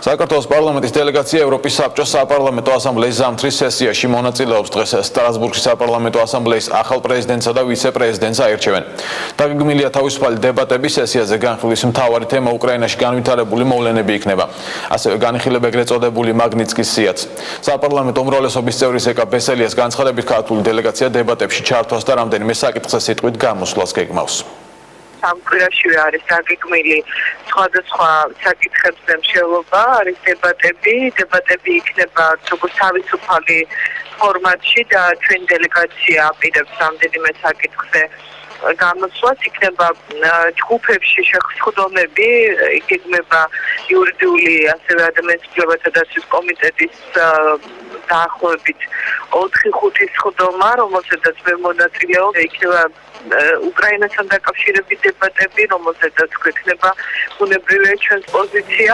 საქართველოს პარლამენტის დელეგაცია ევროპის საბჭოს საპარლამენტო ასამბლეის ზამთრის სესიაში მონაწილეობს. დღეს სტრასბურგის საპარლამენტო ასამბლეის ახალ პრეზიდენტსა და ვიცე-პრეზიდენტს აირჩევენ. დაგეგმილია თავისუფალი დებატები სესიაზე განხილვის მთავარი თემა უკრაინაში განვითარებული მოვლენები იქნება. ასევე განიხილება ეგრეთ წოდებული მაგნიტსკის სიაც. საპარლამენტო უმრავლესობის წევრის ეკა ბესელიას განცხადებით ქართული დელეგაცია დებატებში ჩართვას და რამდენიმე საკითხზე სიტყვით გამოსვლას გეგმავს. სამკვირაშივე არის დაგეგმილი სხვადასხვა საკითხებზე მსვლელობა, არის დებატები იქნება როგორც თავისუფალი ფორმატში და ჩვენ დელეგაცია აპირებს რამდენიმე საკითხზე გამოსვლას, იქნება ჯგუფებში შეხვდომები, იქნება იურიდიული ასევე ადამიანის უფლებათა დაცვის კომიტეტის დაახლოებით 4-5 სხდომა, რომელზედაც მე მონაწილეობ, იქნება უკრაინასთან დაკავშირებით დებატები, რომელზედაც გვექნება ბუნებრივია ჩვენს პოზიცია.